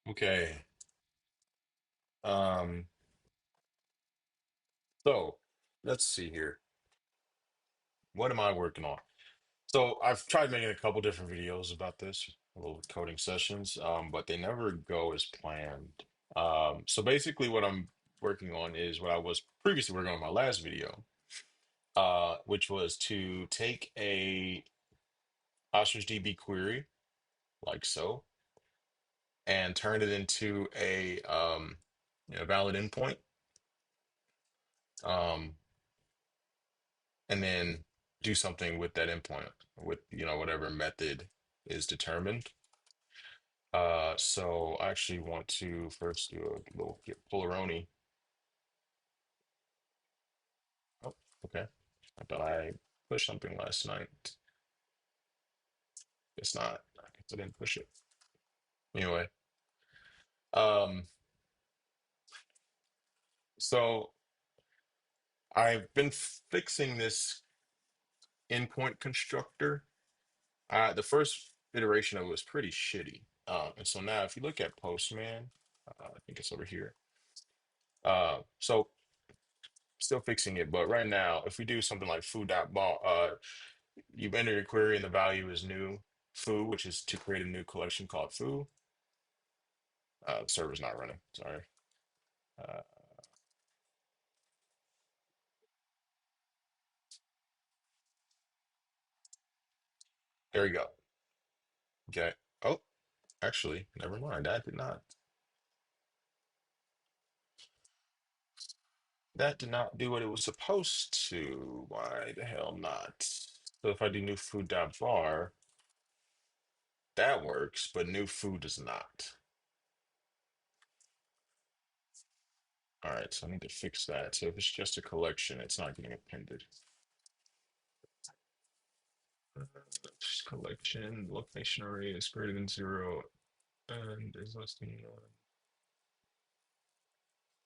Okay. Um, so let's see here. What am I working on? So I've tried making a couple different videos about this, little coding sessions, but they never go as planned. So basically what I'm working on is what I was previously working on in my last video, which was to take a OstrichDB query, like so, and turn it into a valid endpoint. Um, and then do something with that endpoint with whatever method is determined. So I actually want to first do a little get Pulleroni. Oh, okay. I thought I pushed something last night. It's not. I guess I didn't push it. Anyway, um, so I've been fixing this endpoint constructor. The first iteration of it was pretty shitty. And so now if you look at Postman, I think it's over here. So still fixing it, but right now, if we do something like foo.ball, you enter your query and the value is new foo, which is to create a new collection called foo. The server's not running, sorry. Uh, there we go. Okay. Oh, actually, never mind. That did not do what it was supposed to. Why the hell not? So if I do new foo.bar, that works, but new foo does not. All right, so I need to fix that. So if it's just a collection, it's not getting appended. Collection location array is greater than zero and is less than one.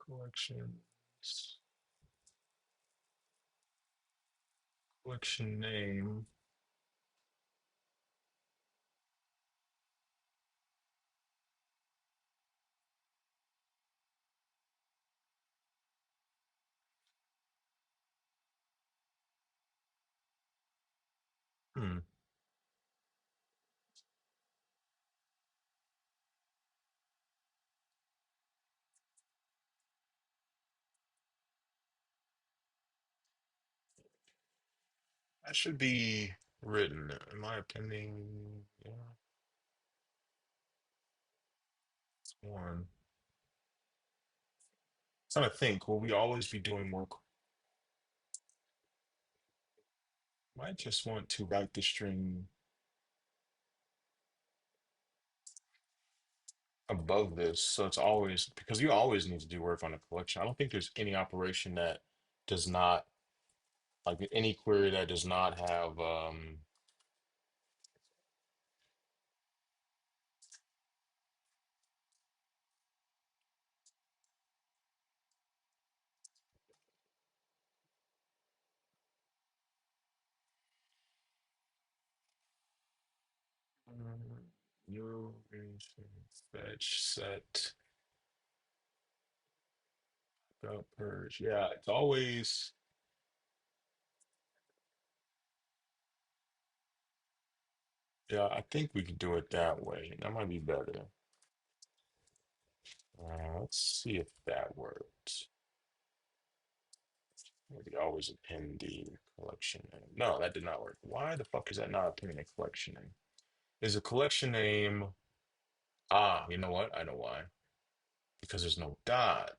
Collections. Collection name. Hmm. That should be written. Am I appending? Yeah, it's one. So I think, will we always be doing work? Might just want to write the string above this. So it's always, because you always need to do work on a collection. I don't think there's any operation that does not, like any query that does not have, you fetch set go purge. Yeah, it's always, yeah, I think we could do it that way. That might be better. Let's see if that works. Maybe always append the collection name. No, that did not work. Why the fuck is that not appending a collection name? Is a collection name? Ah, you know what? I know why. Because there's no dot.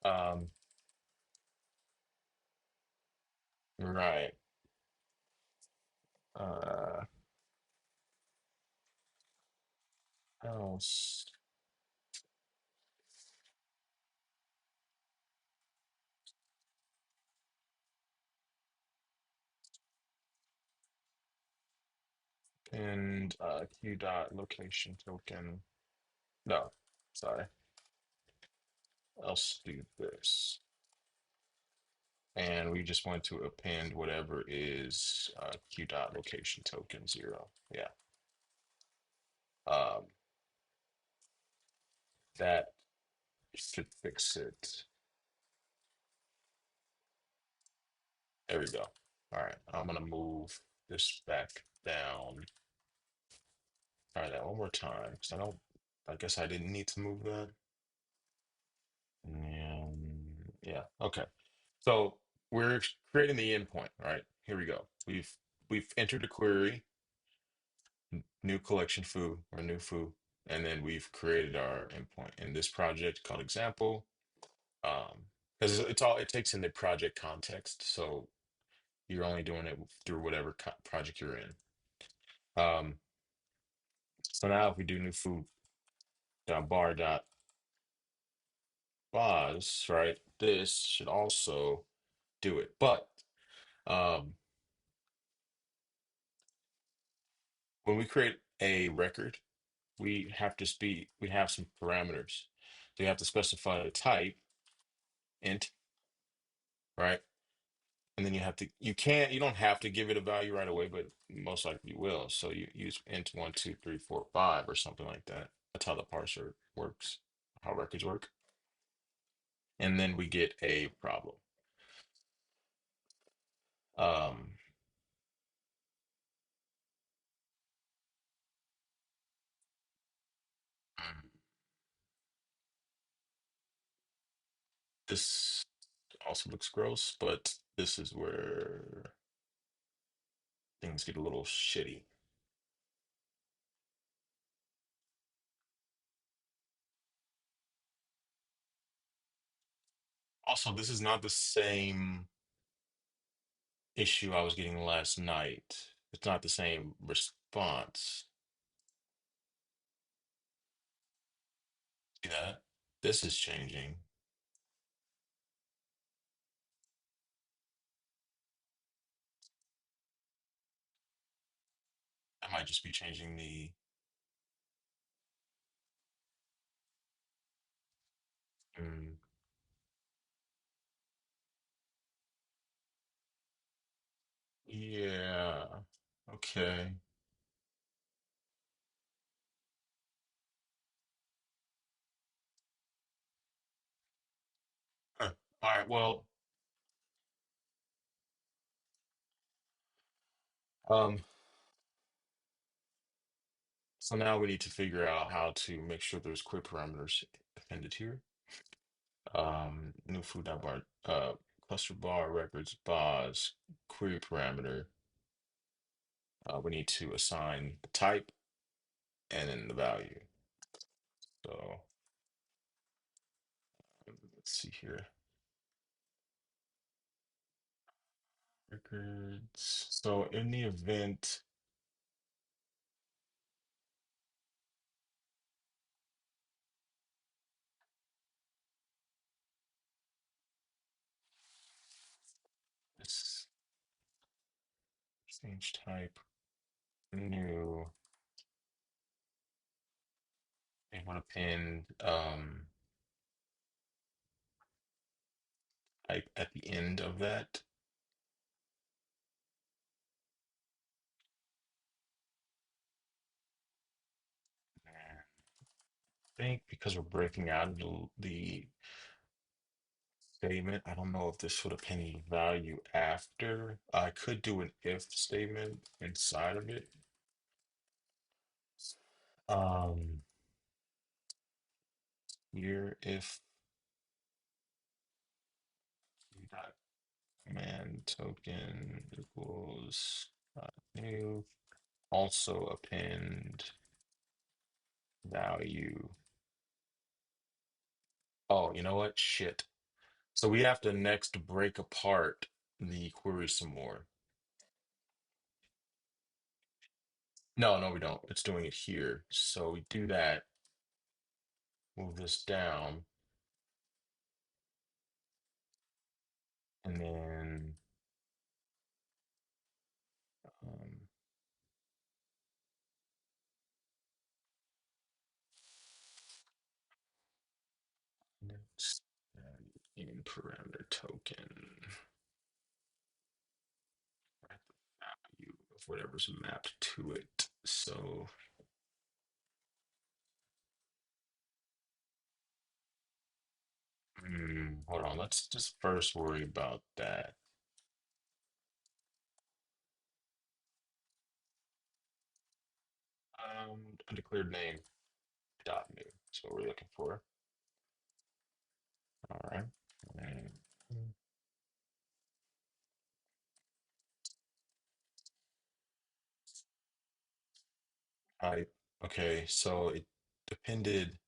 Um, right. Uh, else and q dot location token. No, sorry. Else do this. And we just want to append whatever is q dot location token 0. Yeah. Um, that should fix it. There we go. All right, I'm gonna move this back down. Try that one more time because I guess I didn't need to move that. And yeah, okay. So we're creating the endpoint, right? Here we go. We've entered a query, new collection foo or new foo, and then we've created our endpoint in this project called example. Because it takes in the project context, so you're only doing it through whatever project you're in. Um, so now if we do new foo dot bar dot buzz, right? This should also do it, but um, when we create a record, we have some parameters. So you have to specify the type, int, right? And then you don't have to give it a value right away, but most likely you will. So you use int 1, 2, 3, 4, 5 or something like that. That's how the parser works, how records work. And then we get a problem. Um, this also looks gross, but this is where things get a little shitty. Also, this is not the same issue I was getting last night. It's not the same response. See that? This is changing. I might just be changing the. Mm, yeah. Okay. Huh. All right. Well, um, so now we need to figure out how to make sure there's query parameters appended here. New food dot bar, cluster bar records bars query parameter. We need to assign the type and then the value. So let's see here. Records. So in the event, this change type, new, I want to pin type at the end of that. I think because we're breaking out of the statement, I don't know if this would have any value after. I could do an if statement inside of it. Um, Here if dot command token equals new, also append value. Oh, you know what? Shit. So we have to next break apart the query some more. No, no, we don't. It's doing it here. So we do that, move this down, and then um, next in parameter token, write the value of whatever's mapped to it. So Hold on. Let's just first worry about that. Undeclared name dot new. That's what we're looking for. All right. And type. Okay, so it depended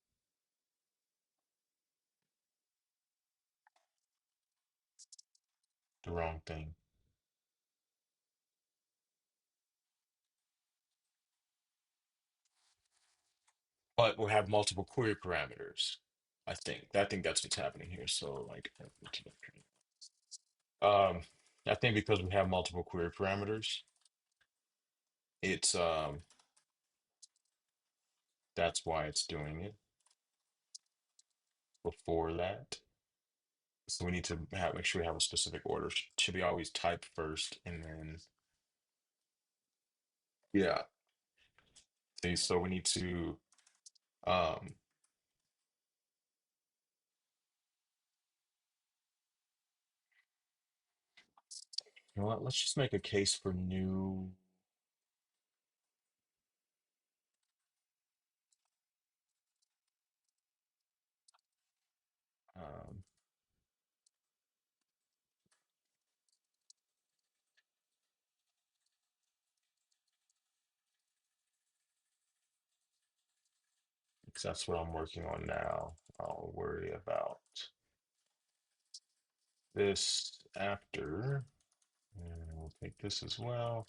the wrong thing. But we'll have multiple query parameters. I think that's what's happening here. So like um I think because we have multiple query parameters, it's that's why it's doing it before that. So we need to make sure we have a specific order. Should we always type first and then yeah. See, so we need to um you know what, let's just make a case for new. Um, because that's what I'm working on now. I'll worry about this after, and we'll take this as well.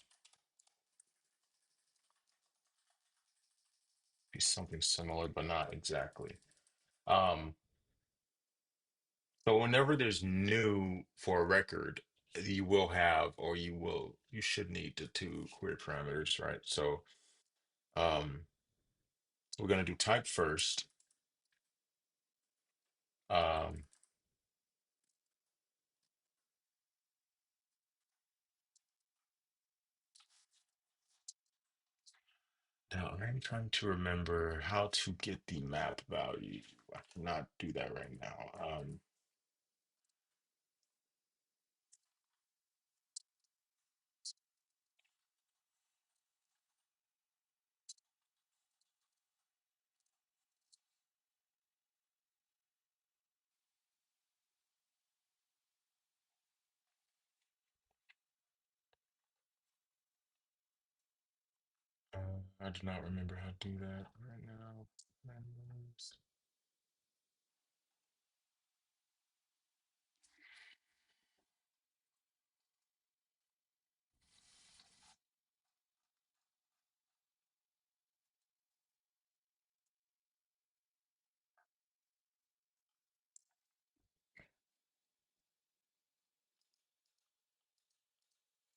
Be something similar, but not exactly. Um, so whenever there's new for a record, you will have, or you should need the two query parameters, right? So um, we're going to do type first. Um, Now I'm trying to remember how to get the map value. I cannot do that right now. I do not remember how to do that right now.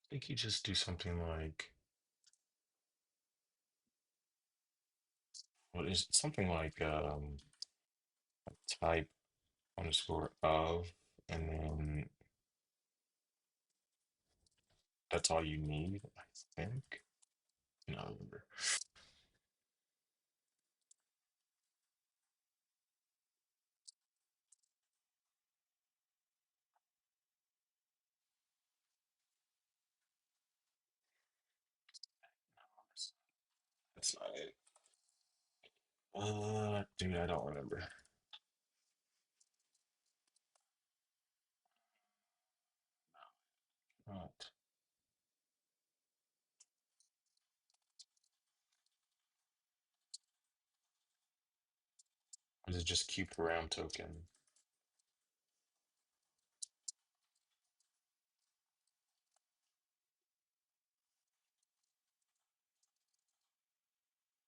I think you just do something like, what is it? Something like type underscore of, and then that's all you need, I think. No, remember. That's not it. Dude, I don't remember. Not. Or is it just keep param token?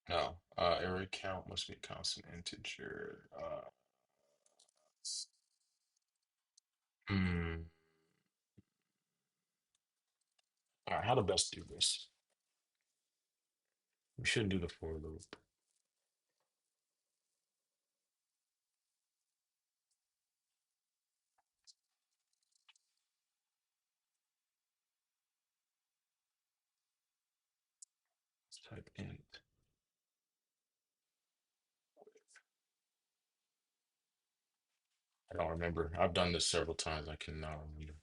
No. Array count must be a constant integer. Hmm. All right, how to best do this? We should do the for loop. Let's type int. I don't remember. I've done this several times. I cannot remember.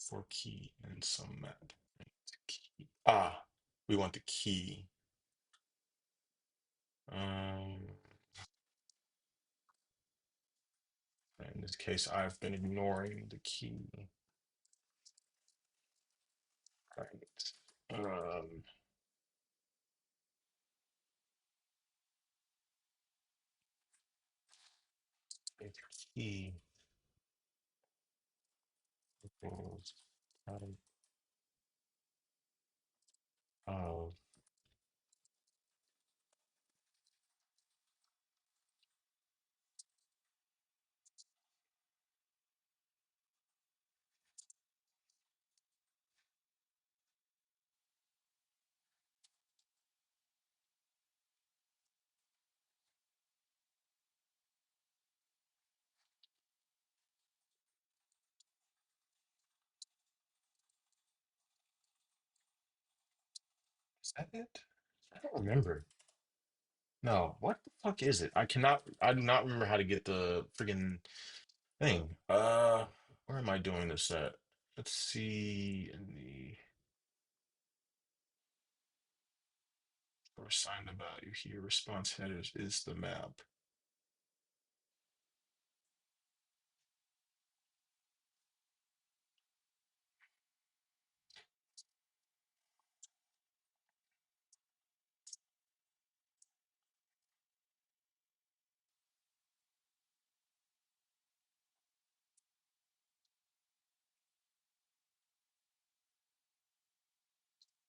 For key and some map. Key. Ah, we want the key. Um, in this case, I've been ignoring the key. Right. A key equals type of is that it? I don't remember. No, what the fuck is it? I do not remember how to get the friggin' thing. Where am I doing this at? Let's see in the or assign the value here. Response headers is the map.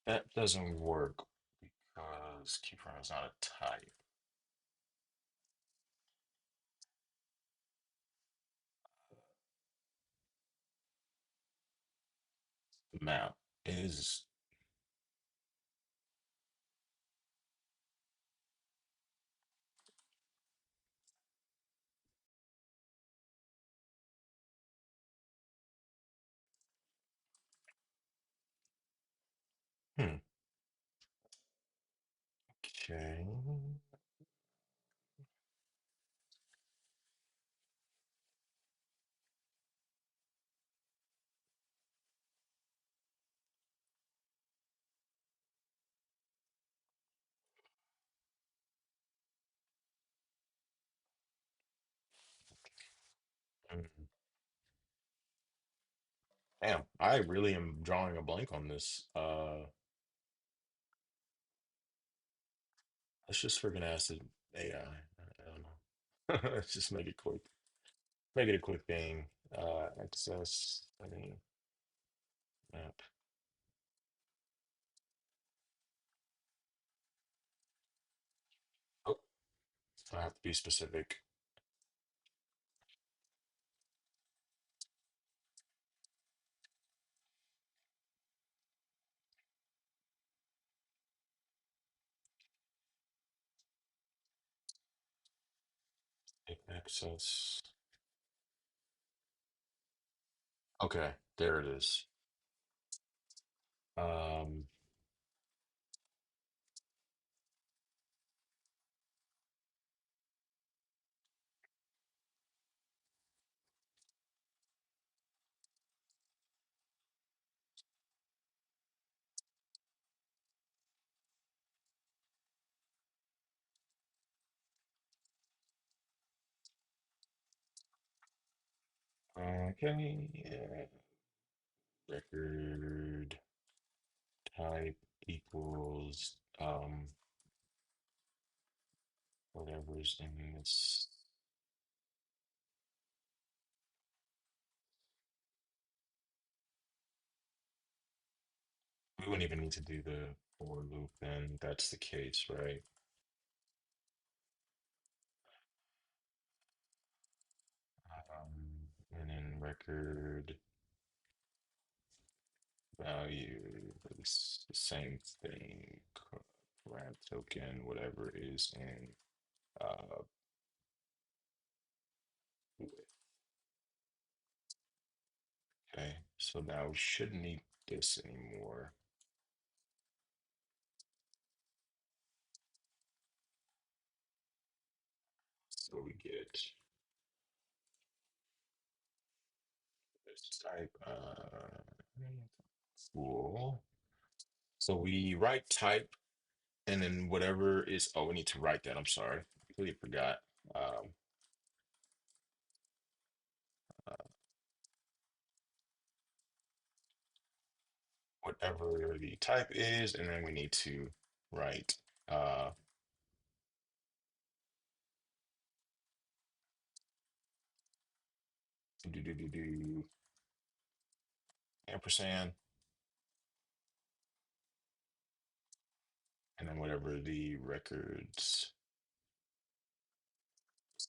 That doesn't work because keyframe is not a type. The map is hmm. Okay. Mm. Damn, I really am drawing a blank on this. Let's just friggin' ask the AI. I don't know. Let's just make it quick. Make it a quick thing. Access setting map. Oh, I have to be specific. Access. Okay, there it is. Um, okay, yeah. Record type equals whatever's in this. We wouldn't even need to do the for loop then. That's the case, right? And then record value is the same thing. Grab token, whatever is in uh Okay, so now we shouldn't need this anymore. So we get this type cool. So we write type and then whatever is, oh, we need to write that. I'm sorry. Completely forgot. Um, uh, Whatever the type is, and then we need to write do ampersand, and then whatever the records,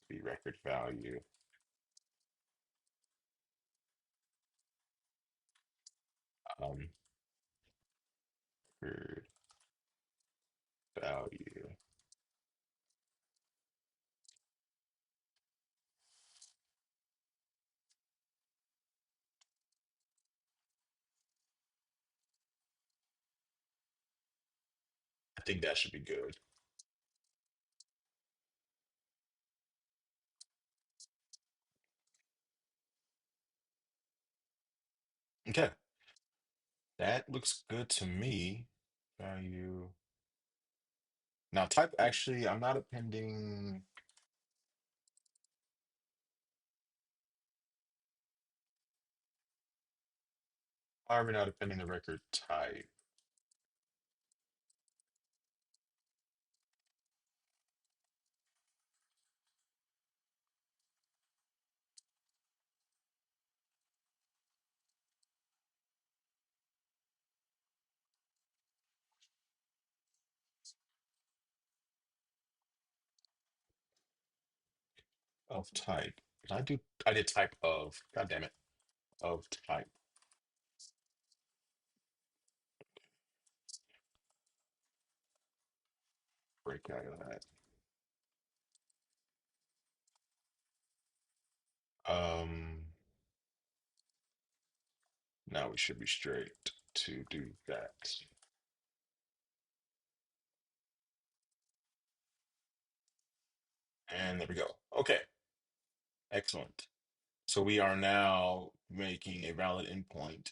the record value, um, record value. I think that should be good. Okay, that looks good to me. Value. Now type, actually, I'm not appending. Why are we not appending the record type of type? I did type of, god damn it, of type. Break out of that. Um, Now we should be straight to do that. And there we go. Okay, excellent. So we are now making a valid endpoint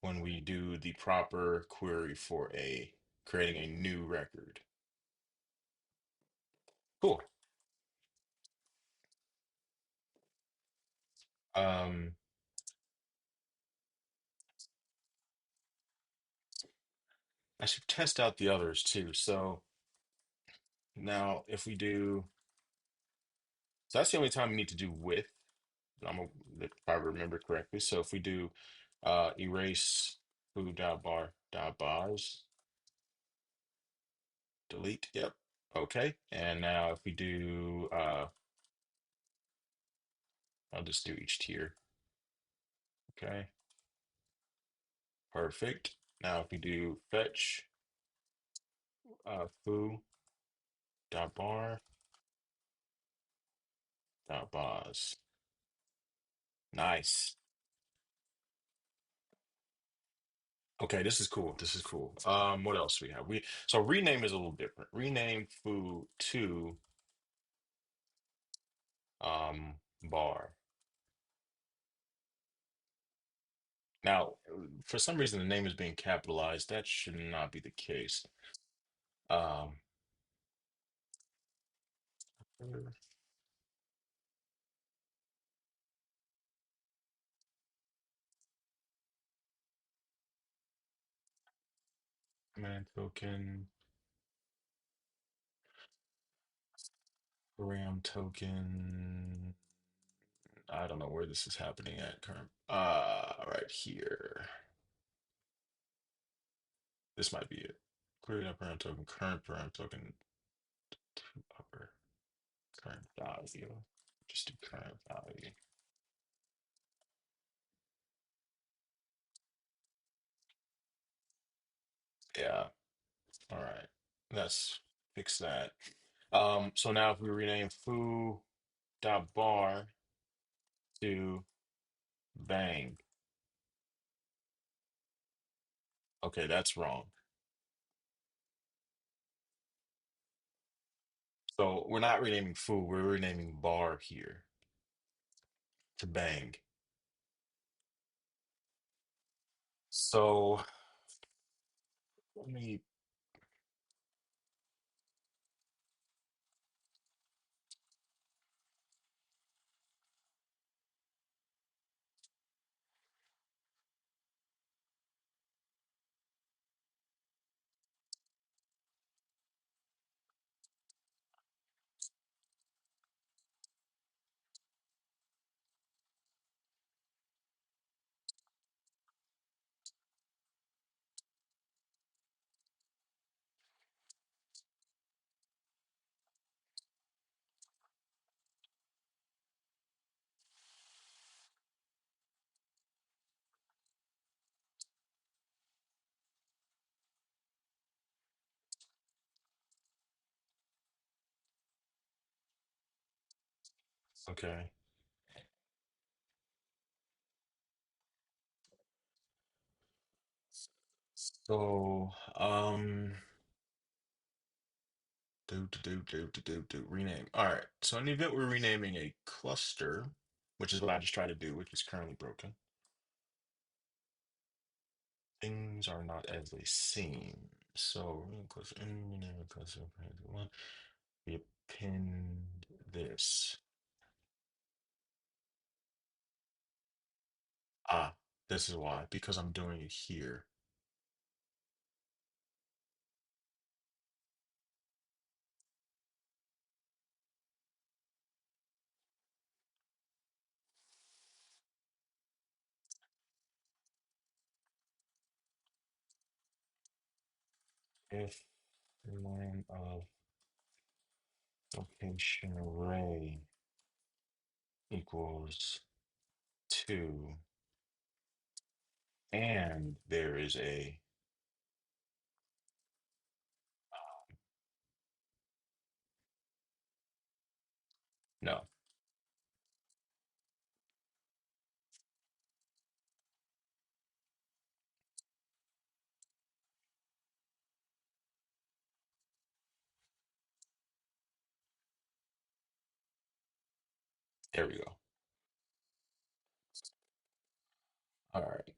when we do the proper query for a creating a new record. Cool. Um, I should test out the others too. So now if we do, so that's the only time we need to do with. If I remember correctly. So if we do erase foo dot bar dot bars, delete. Yep. Okay. And now if we do I'll just do each tier. Okay. Perfect. Now if we do fetch foo dot bar dot bars. Nice. Okay, this is cool. This is cool. What else we have? So rename is a little different. Rename foo to bar. Now, for some reason, the name is being capitalized. That should not be the case. Um, Command token, RAM token. I don't know where this is happening at current. Right here. This might be it. Query up RAM token, current RAM token to upper current value. Just do current value. Yeah. All right. Let's fix that. So now if we rename foo dot bar to bang. Okay, that's wrong. So we're not renaming foo, we're renaming bar here to bang. So let me, okay. So, rename. All right. So in the event we're renaming a cluster, which is what I just tried to do, which is currently broken, things are not as they seem. So rename a cluster. We append this. Ah, this is why, because I'm doing it here. If the name of location array equals 2, and there is a no, there we go. All right.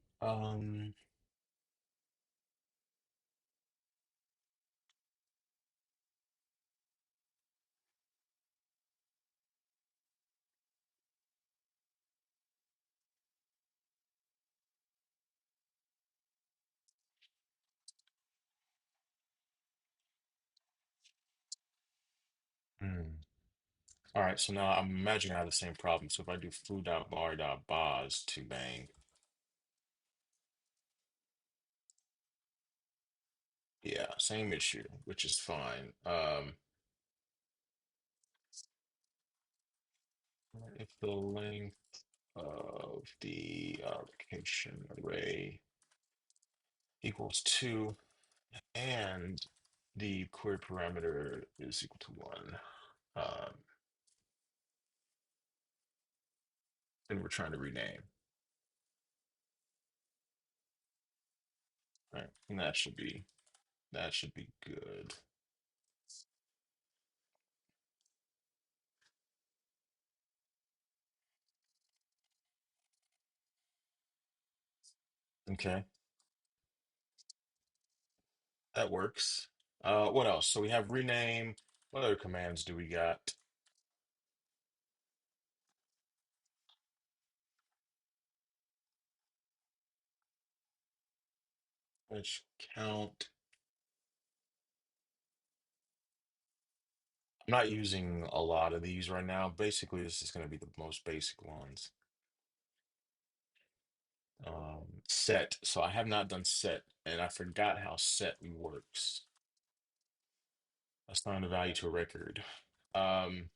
Hmm. All right, so now I'm imagining I have the same problem. So if I do foo.bar.bars to bang, yeah, same issue, which is fine. If the length of the location array equals 2 and the query parameter is equal to 1, um, then we're trying to rename, right? And that should be good. Okay, that works. What else? So we have rename. What other commands do we got? Which count. I'm not using a lot of these right now. Basically, this is going to be the most basic ones. Set. So I have not done set, and I forgot how set works. Assign a value to a record. Um,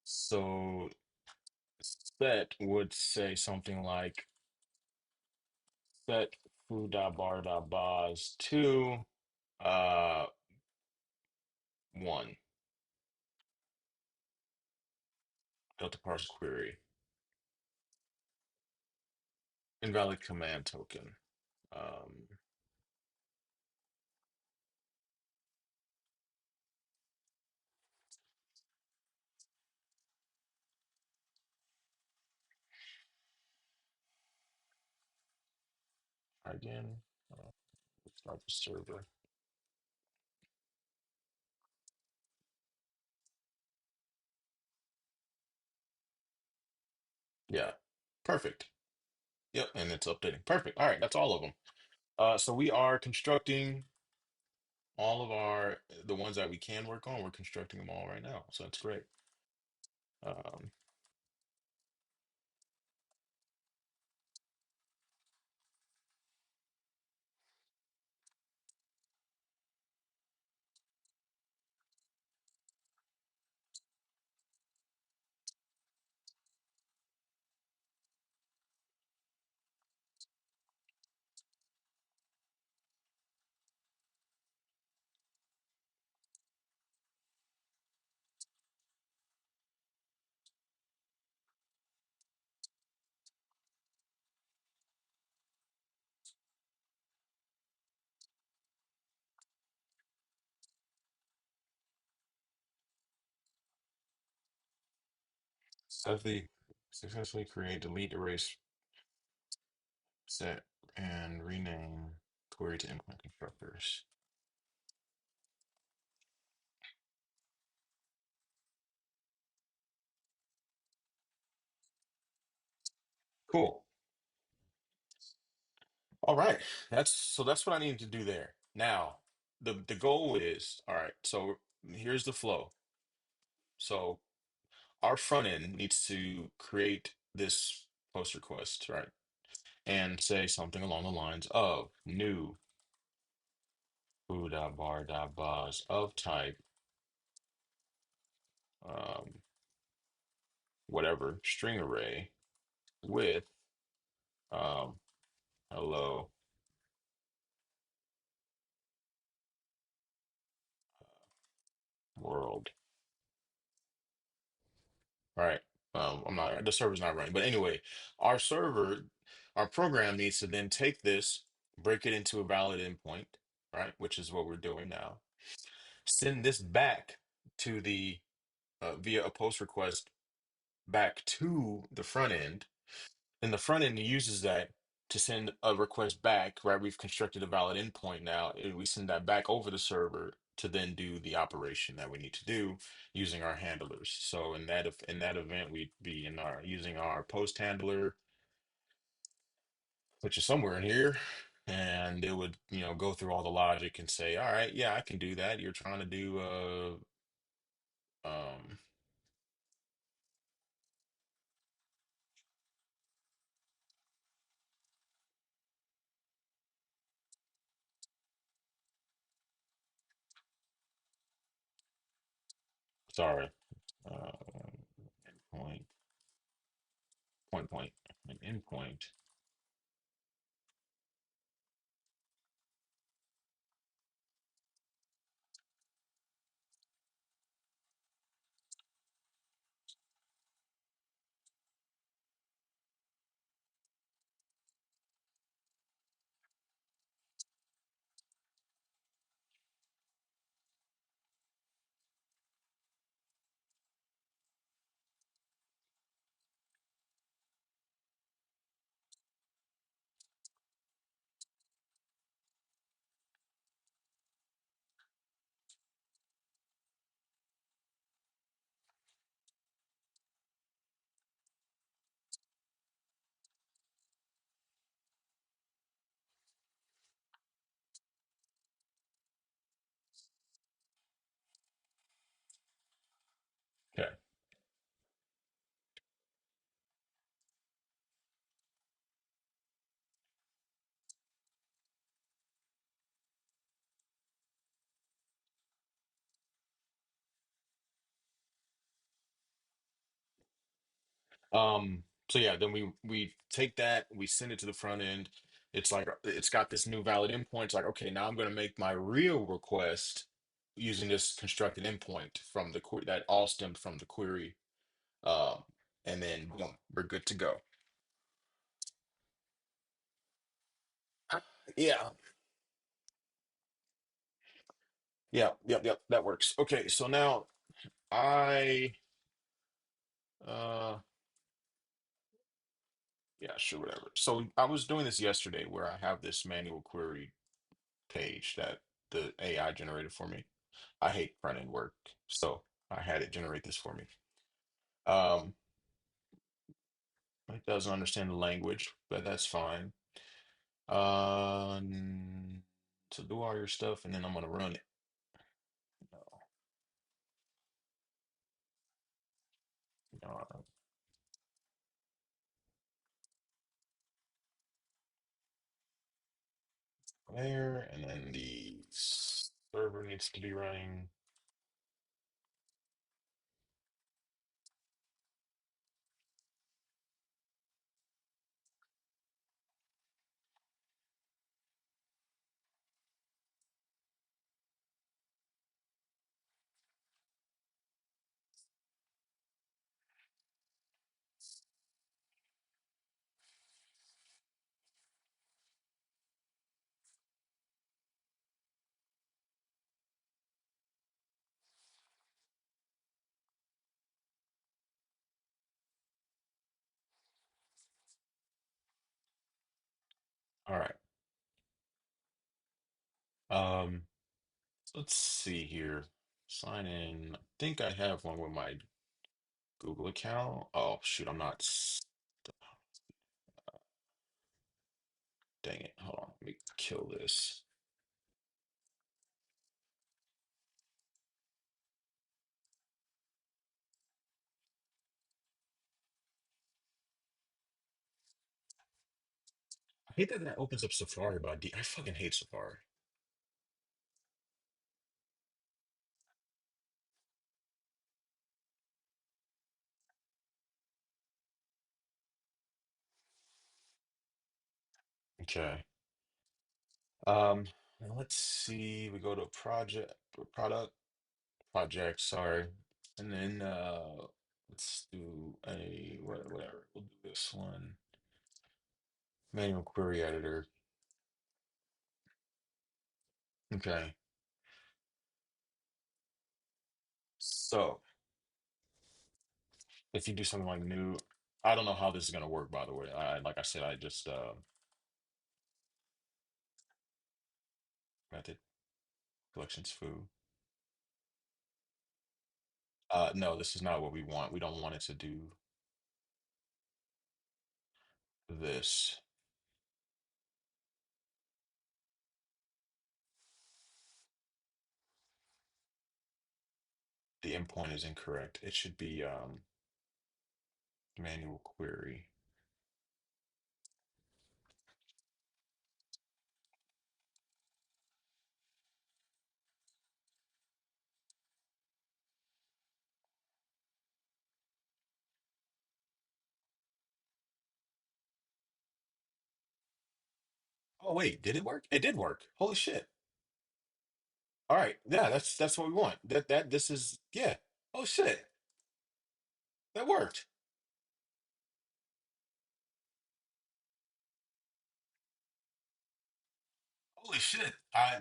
so set would say something like set foo.bar.bars to uh 1. Delta parse query. Invalid command token. Um, again, let's start the server. Yeah, perfect. Yep, and it's updating. Perfect. All right, that's all of them. So we are constructing all of the ones that we can work on. We're constructing them all right now, so that's great. Um, successfully create, delete, erase, set, and rename query to endpoint constructors. Cool. All right. That's what I needed to do there. Now, the goal is, all right, so here's the flow. So our front end needs to create this post request, right? And say something along the lines of new foo.bar.buzz of type um, whatever string array with um, hello world. All right. The server's not running. But anyway, our server, our program needs to then take this, break it into a valid endpoint, right? Which is what we're doing now. Send this back to the via a post request back to the front end. And the front end uses that to send a request back, right? We've constructed a valid endpoint now, and we send that back over the server to then do the operation that we need to do using our handlers. So in that event, we'd be in our using our post handler, which is somewhere in here, and it would, go through all the logic and say, all right, yeah, I can do that. You're trying to do um sorry, uh endpoint, an endpoint. Okay. So yeah, then we take that, we send it to the front end. It's like it's got this new valid endpoint. It's like, okay, now I'm going to make my real request using this constructed endpoint from the query that all stemmed from the query. Um, and then boom, we're good to go. Yeah. Yeah. Yep. Yep. That works. Okay. So now I, uh, yeah, sure, whatever. So I was doing this yesterday where I have this manual query page that the AI generated for me. I hate front end work, so I had it generate this for me. Um, it doesn't understand the language, but that's fine. So do all your stuff, and then I'm gonna run it. Uh, there, and then the server needs to be running. All right. Um, let's see here. Sign in. I think I have one with my Google account. Oh shoot, I'm not. Dang it. Hold on. Let me kill this. I hate that that opens up Safari, but I fucking hate Safari. Okay. Now let's see. We go to project, sorry. And then let's do a whatever. We'll do this one. Manual query editor. Okay. So if you do something like new, I don't know how this is gonna work, by the way. I like I said, I just method collections foo. No, this is not what we want. We don't want it to do this. The endpoint is incorrect. It should be manual query. Oh wait, did it work? It did work. Holy shit. All right. Yeah, that's what we want. That this is yeah. Oh shit. That worked. Holy shit. I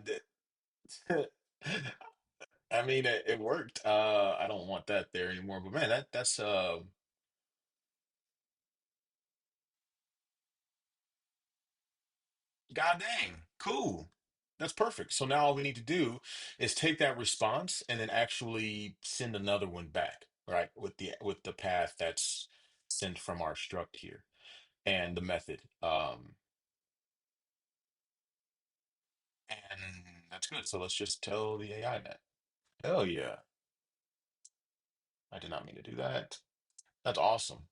mean it worked. I don't want that there anymore, but man, that's god dang. Cool. That's perfect. So now all we need to do is take that response and then actually send another one back, right? With the path that's sent from our struct here and the method. And that's good. So let's just tell the AI that. Hell yeah. I did not mean to do that. That's awesome.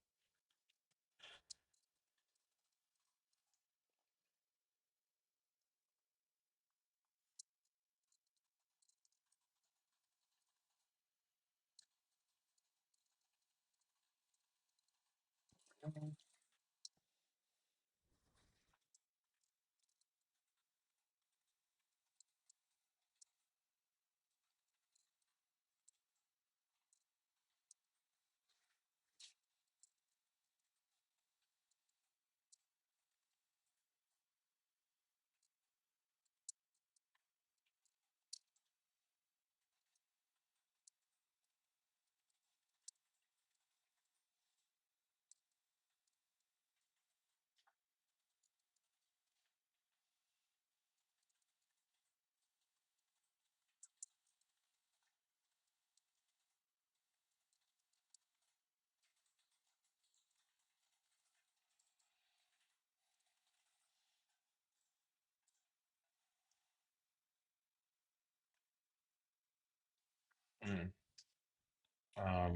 Um,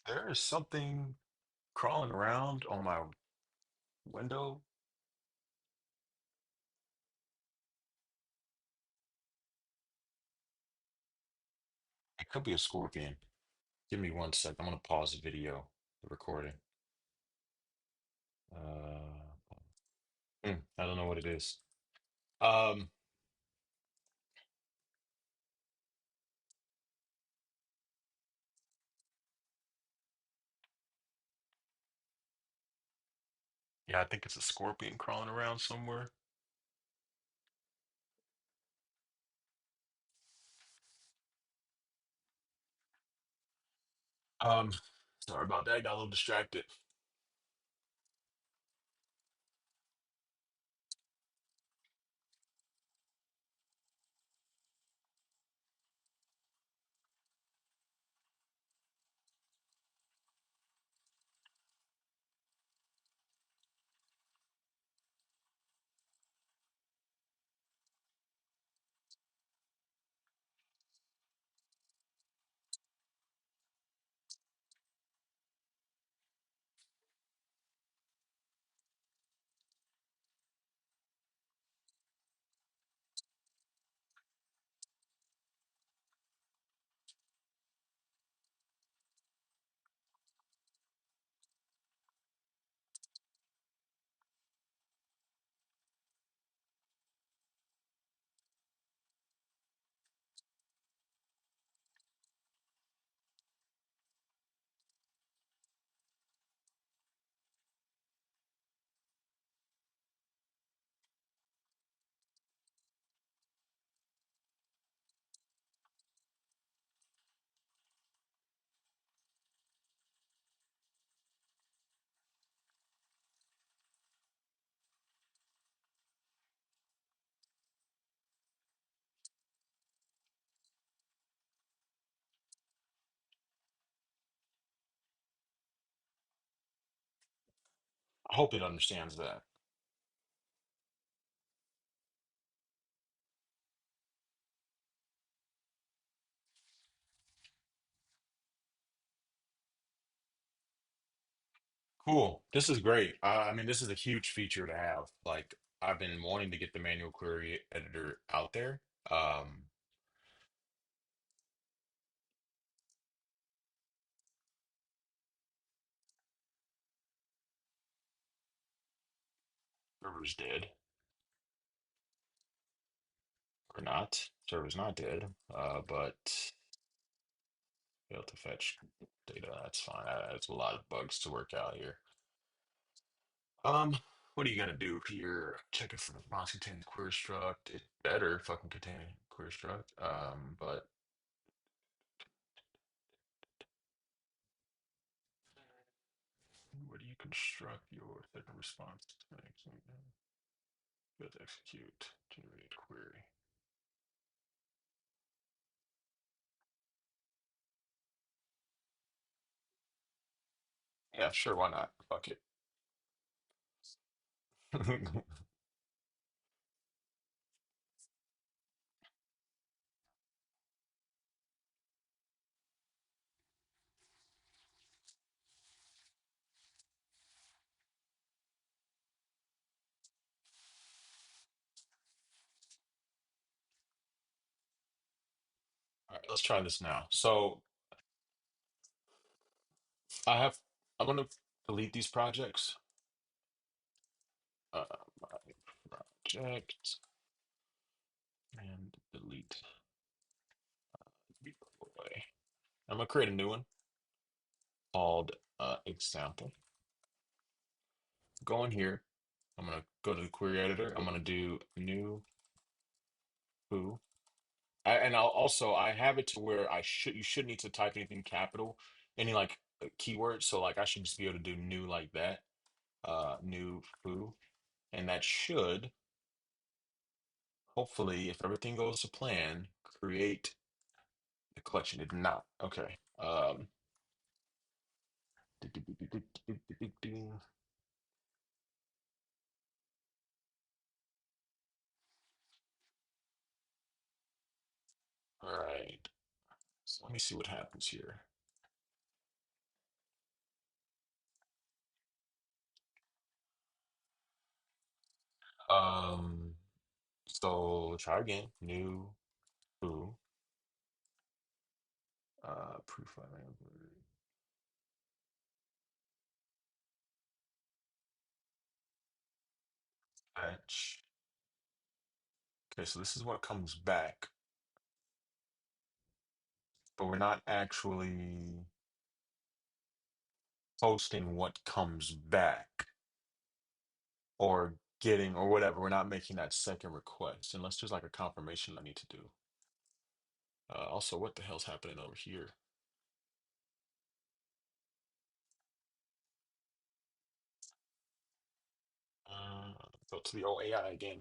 there is something crawling around on my window. It could be a scorpion. Give me one sec. I'm gonna pause the video, the recording. Uh, I don't know what it is. Um, yeah, I think it's a scorpion crawling around somewhere. Um, Sorry about that. I got a little distracted. I hope it understands that. Cool. This is great. I mean, this is a huge feature to have. Like, I've been wanting to get the manual query editor out there. Um, Server's dead or not. Server's not dead. But failed to fetch data. That's fine. That's a lot of bugs to work out here. Um, what do you gotta do here? Check if the response contains query struct. It better fucking contain query struct. But where do you construct your second response? Go to execute, generate query. Yeah, sure, why not? Fuck it. All right, let's try this now. So I have, I'm gonna delete these projects. My project and delete boy. I'm gonna create a new one called example. Go in here. I'm gonna go to the query editor. I'm gonna do new foo. And I'll also I have it to where you should need to type anything capital, any like keyword. So like I should just be able to do new like that. New foo. And that should hopefully, if everything goes to plan, create the collection. It did not. Okay. Um, all right. So let me see what happens here. Um, so try again. New, who, proof fetch. Okay, so this is what comes back, but we're not actually posting what comes back or getting or whatever. We're not making that second request unless there's like a confirmation I need to do. Also, what the hell's happening over here? Uh, Go to the old AI again.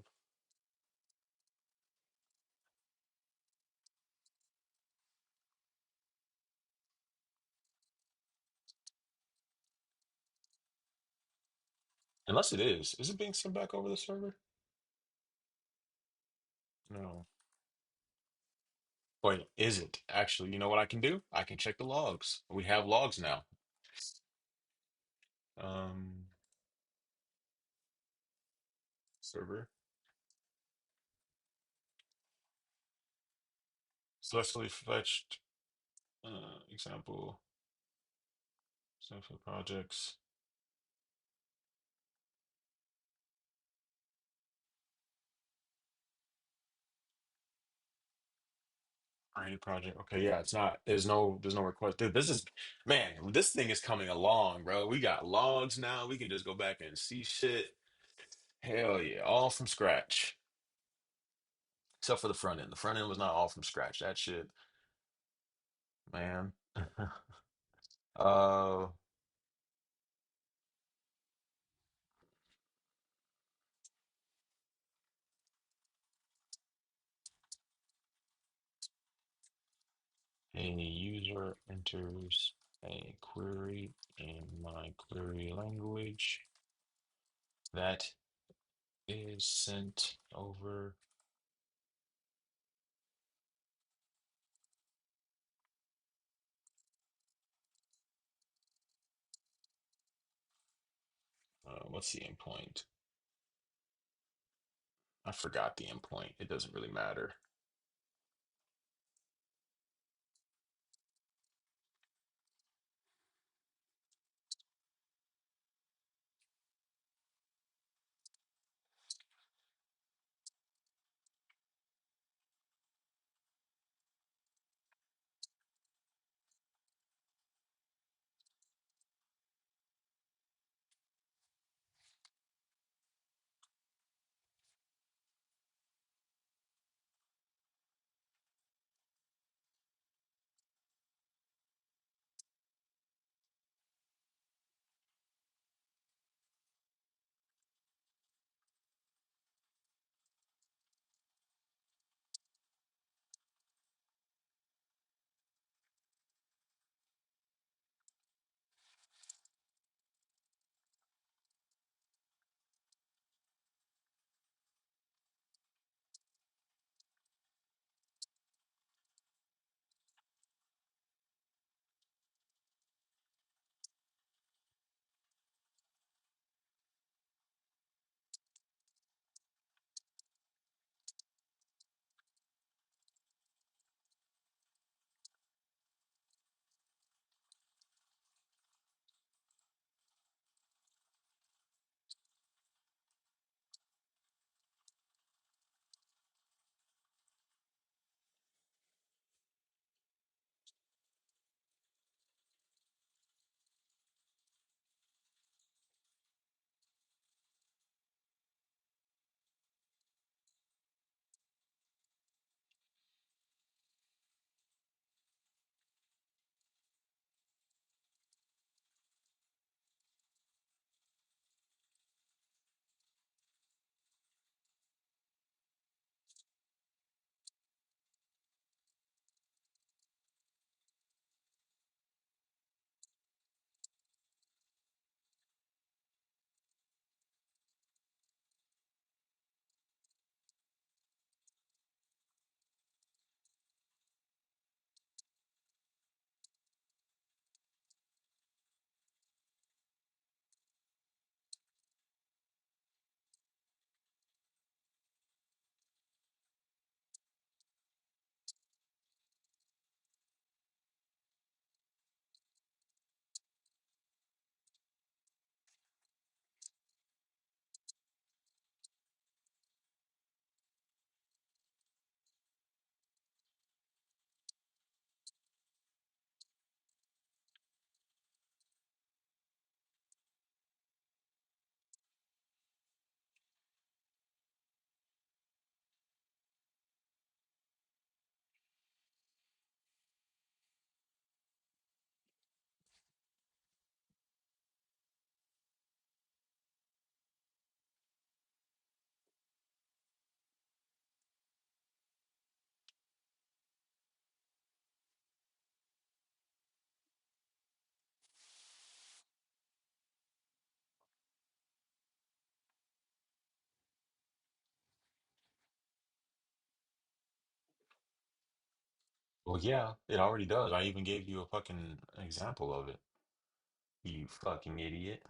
Unless it is. Is it being sent back over the server? No. Wait, is it? Actually, you know what I can do? I can check the logs. We have logs now. Um, Server. Successfully fetched example, sample projects. Any project. Okay, yeah, it's not. There's no request. Dude, this is man, this thing is coming along, bro. We got logs now. We can just go back and see shit. Hell yeah, all from scratch. Except for the front end. The front end was not all from scratch. That shit, man. Uh, a user enters a query in my query language that is sent over. What's the endpoint? I forgot the endpoint. It doesn't really matter. Well, yeah, it already does. I even gave you a fucking example of it. You fucking idiot.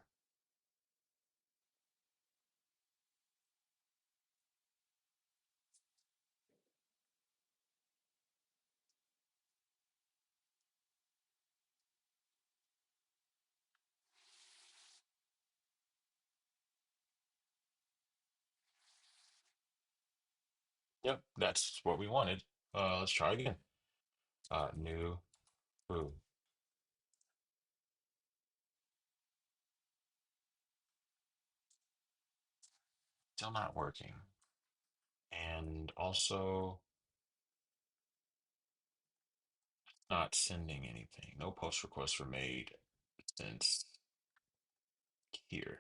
Yep, that's what we wanted. Let's try again. New. Ooh, still not working. And also not sending anything. No post requests were made since here.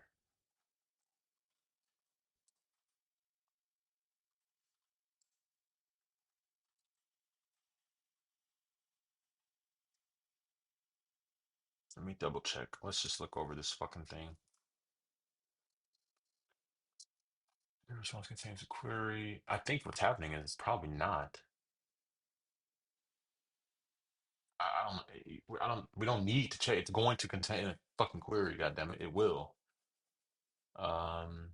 Let me double check. Let's just look over this fucking thing. The response contains a query. I think what's happening is it's probably not. I don't. We don't need to check. It's going to contain a fucking query. God damn it, it will. Um,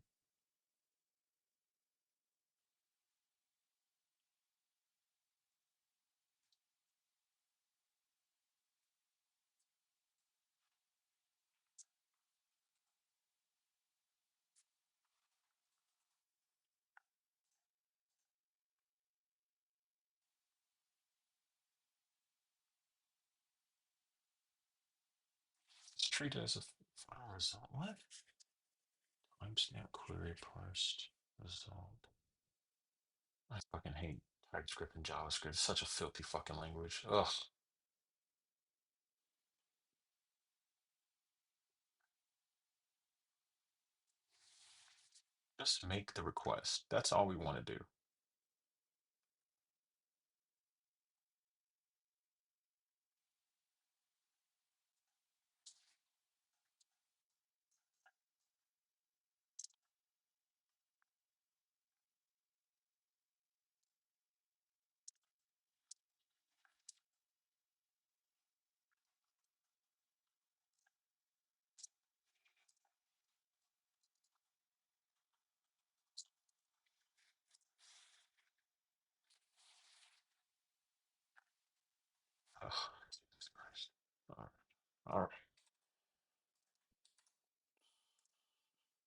it's treated as a final result. What? Timestamp query parsed result. I fucking hate TypeScript and JavaScript. It's such a filthy fucking language. Ugh. Just make the request. That's all we want to do. Ugh, Jesus Christ. All right. All right.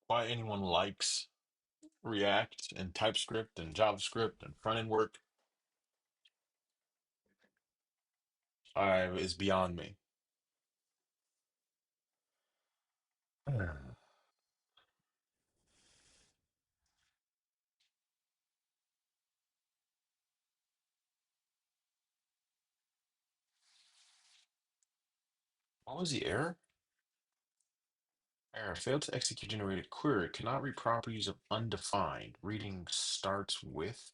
Why anyone likes React and TypeScript and JavaScript and front end work is beyond me. What was the error? Error failed to execute generated query. Cannot read properties of undefined. Reading starts with.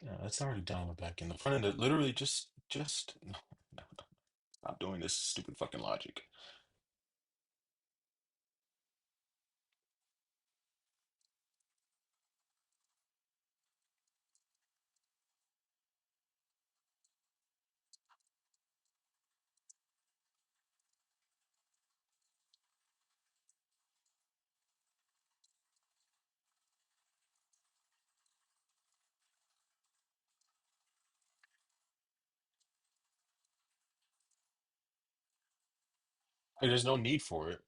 Yeah, that's already done on the back end. The front end, literally just no, no, no. Stop doing this stupid fucking logic. There's no need for it.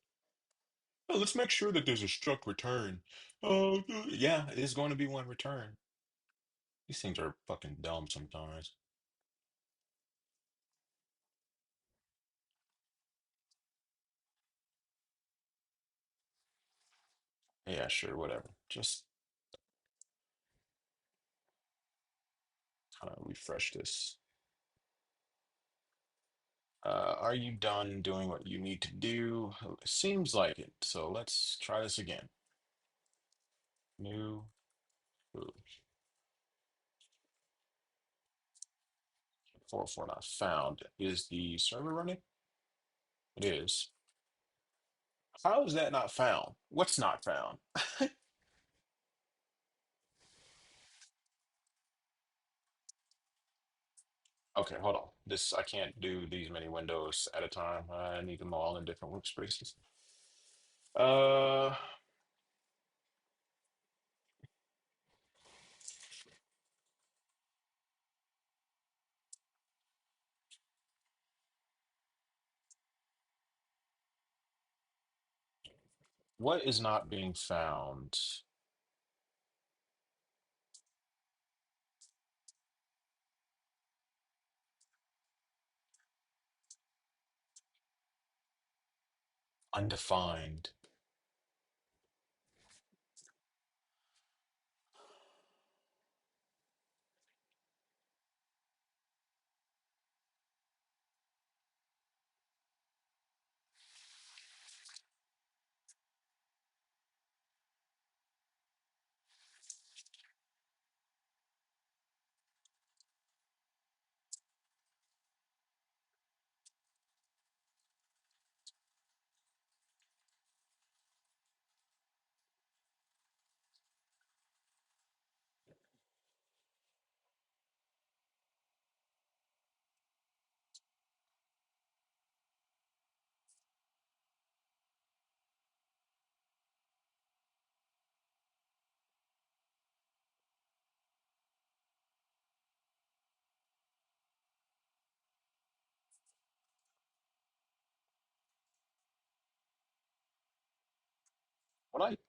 Oh, let's make sure that there's a struct return. Oh, yeah, it's going to be one return. These things are fucking dumb sometimes. Yeah, sure, whatever. Just kind of refresh this. Are you done doing what you need to do? Seems like it. So let's try this again. New. Ooh, 404 not found. Is the server running? It is. How is that not found? What's not found? Okay, hold on. This I can't do these many windows at a time. I need them all in different workspaces. Uh, what is not being found? Undefined.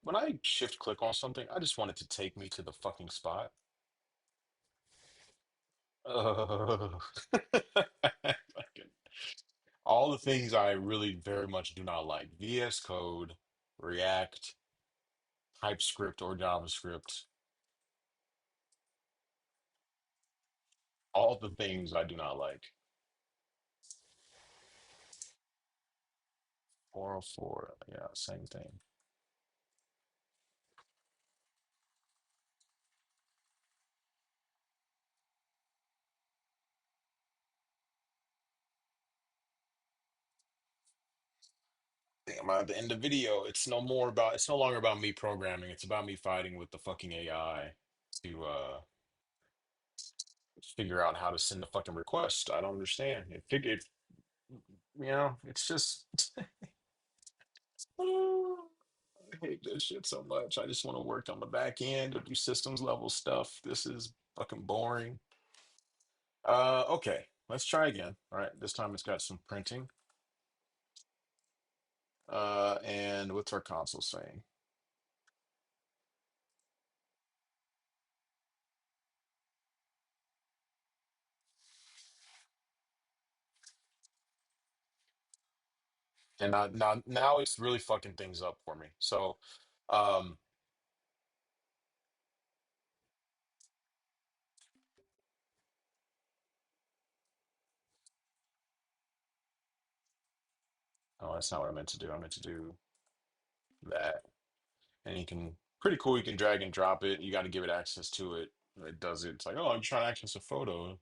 When I shift click on something, I just want it to take me to the fucking spot. Ugh. Fucking- all the things I really very much do not like. VS Code, React, TypeScript or JavaScript, all the things I do not like. 404, yeah, same thing. Damn, at the end of the video, it's no longer about me programming, it's about me fighting with the fucking AI to figure out how to send a fucking request. I don't understand. It's just oh, I hate this shit so much. I just want to work on the back end or do systems level stuff. This is fucking boring. Okay, let's try again. All right, this time it's got some printing. And what's our console saying? And now it's really fucking things up for me. So, um, oh, that's not what I meant to do. I meant to do that. And you can pretty cool. You can drag and drop it. You got to give it access to it. It does it. It's like, oh, I'm trying to access a photo.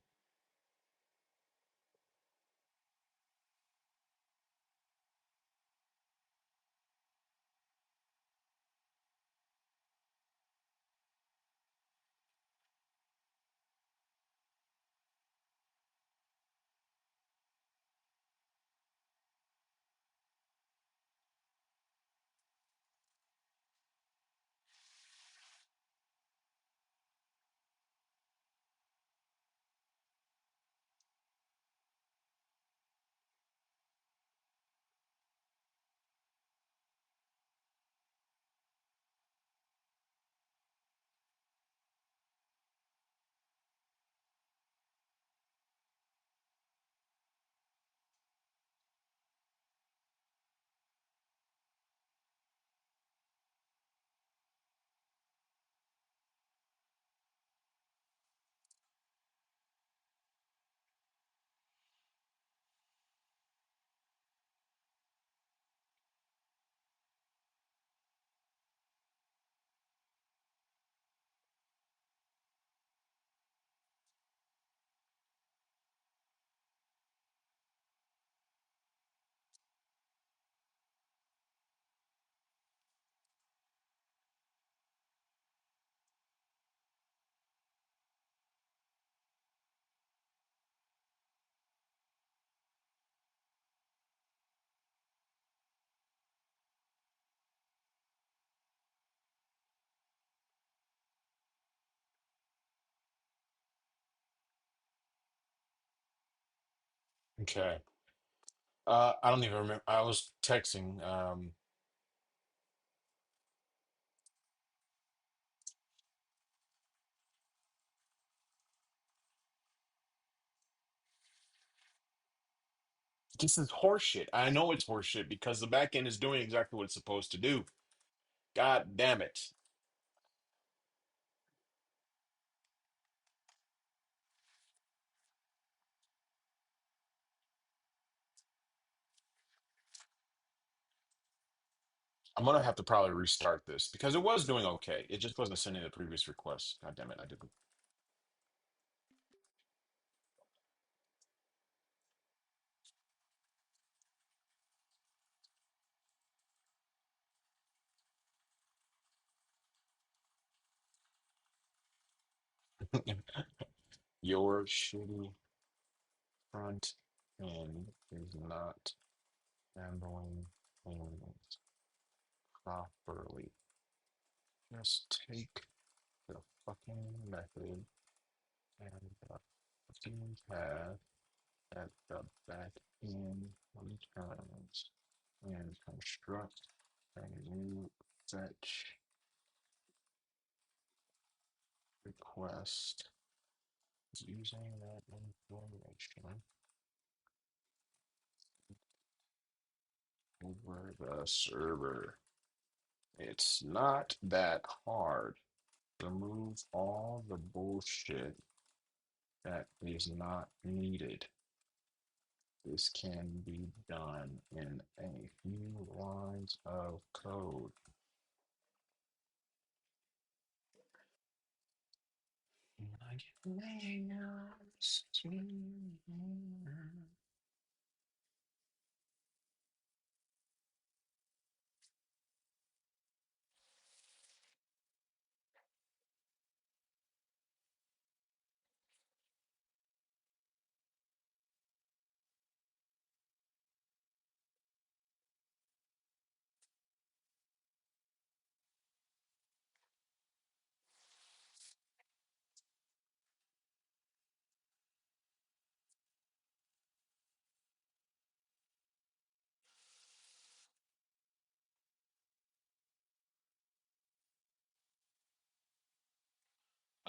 Okay. I don't even remember. I was texting. This is horseshit. I know it's horseshit because the back end is doing exactly what it's supposed to do. God damn it. I'm gonna have to probably restart this because it was doing okay. It just wasn't sending the previous request. God damn it, I didn't. Your shitty front end is not handling things properly. Just take the fucking method and the fucking path that the back end returns and construct a new fetch request using that information over the server. It's not that hard. Remove all the bullshit that is not needed. This can be done in a few lines of code.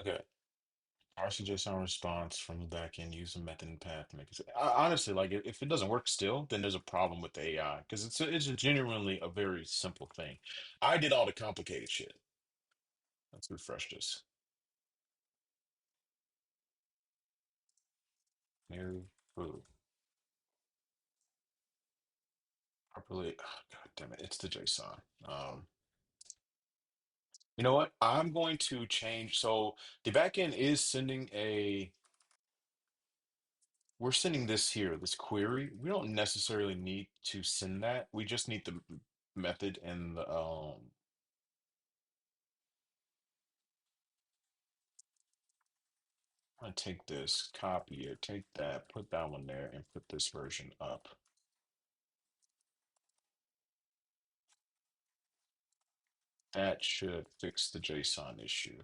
Okay. RCJSON response from the backend, use a method and path to make it. Honestly, like if it doesn't work still, then there's a problem with the AI because it's genuinely a very simple thing. I did all the complicated shit. Let's refresh this. New food. Properly. Oh, God damn it. It's the JSON. You know what? I'm going to change. So the backend is sending a, we're sending this here, this query. We don't necessarily need to send that. We just need the method and the I'm gonna take this, copy it, take that, put that one there, and put this version up. That should fix the JSON issue.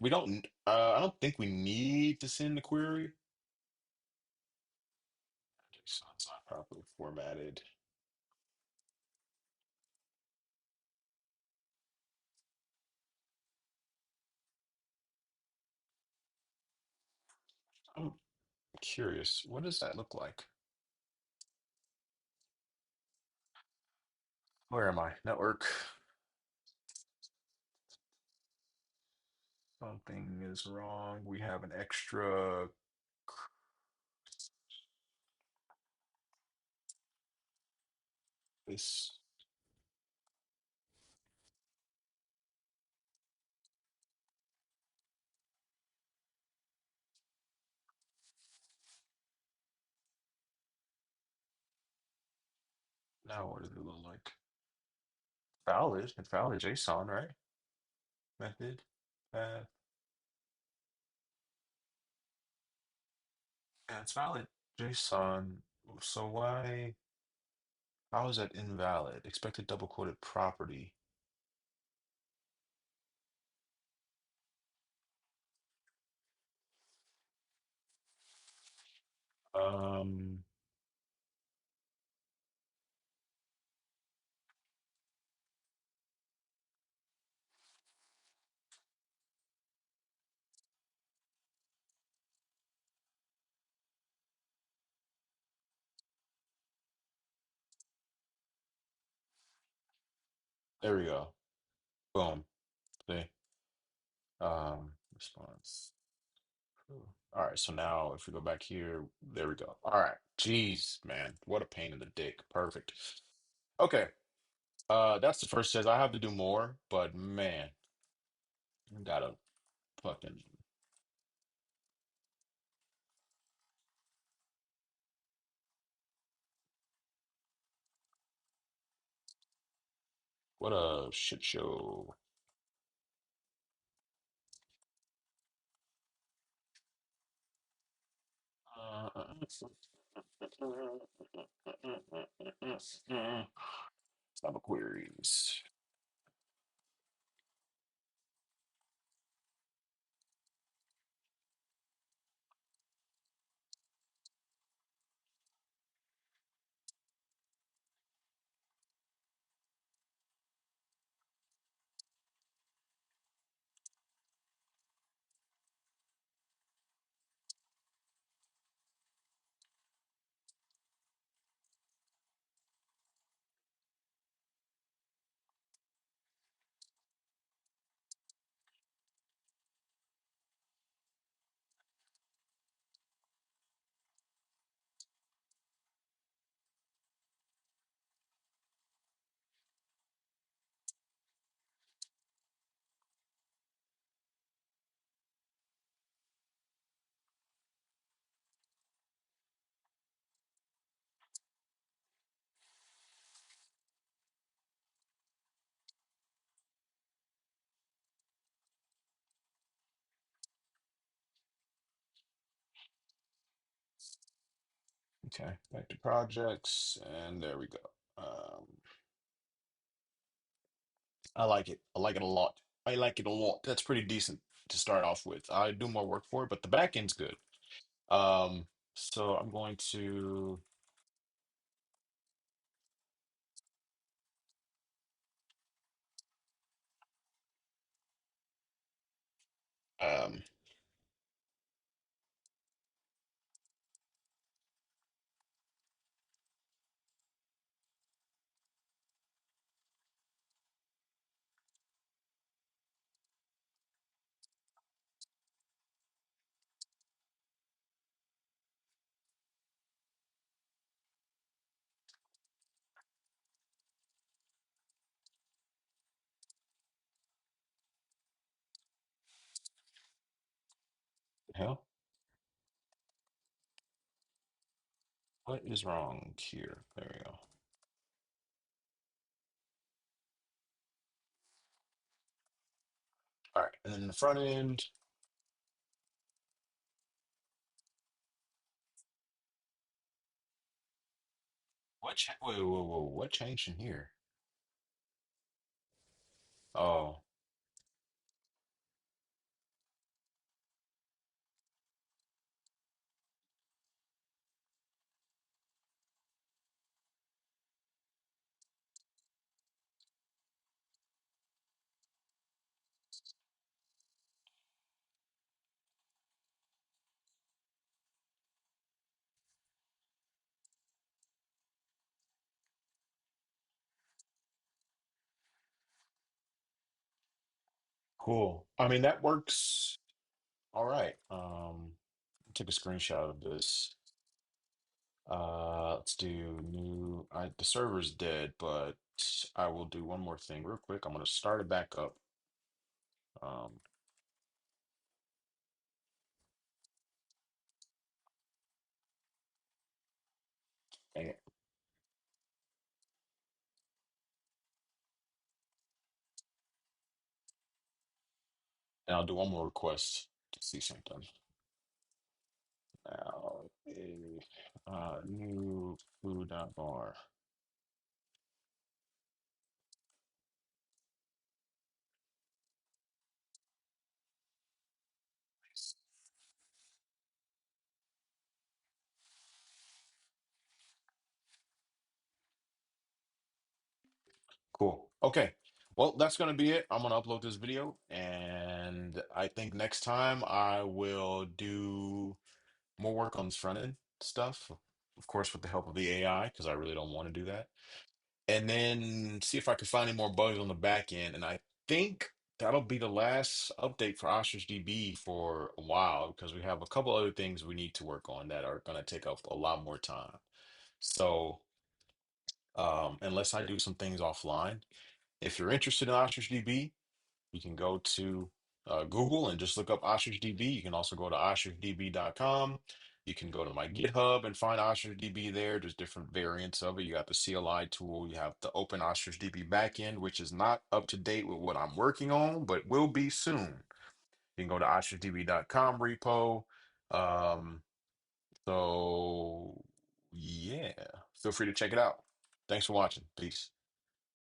We don't, I don't think we need to send the query. JSON's not properly formatted. I'm curious, what does that look like? Where am I? Network. Something is wrong. We have an extra. This. Now, what does it look like? Valid. It's valid JSON, right? Method. Uh, yeah, it's valid JSON. So why? How is that invalid? Expected double quoted property. Um, there we go. Boom. See? Response. Cool. All right, so now if we go back here, there we go. All right. Jeez, man. What a pain in the dick. Perfect. Okay. That's the first test. I have to do more, but man, I gotta fucking what a shit show. Cyber queries. Okay, back to projects, and there we go. I like it. I like it a lot. I like it a lot. That's pretty decent to start off with. I do more work for it, but the back end's good. So I'm going to um hell, what is wrong here? There we go. All right, and then the front end. Wait, whoa, whoa, what changed in here? Oh, cool. I mean, that works. All right. Took a screenshot of this. Let's do new. The server's dead, but I will do one more thing real quick. I'm gonna start it back up. Um, and, and I'll do one more request to see something. Now, new food.bar. Cool. Okay. Well, that's going to be it. I'm going to upload this video, and I think next time I will do more work on this front end stuff, of course, with the help of the AI, because I really don't want to do that. And then see if I can find any more bugs on the back end. And I think that'll be the last update for OstrichDB for a while, because we have a couple other things we need to work on that are going to take up a lot more time. So, unless I do some things offline, if you're interested in OstrichDB, you can go to Google and just look up OstrichDB. You can also go to OstrichDB.com. You can go to my GitHub and find OstrichDB there. There's different variants of it. You got the CLI tool. You have the Open OstrichDB backend, which is not up to date with what I'm working on, but will be soon. You can go to OstrichDB.com repo. Um, so, yeah, feel free to check it out. Thanks for watching. Peace.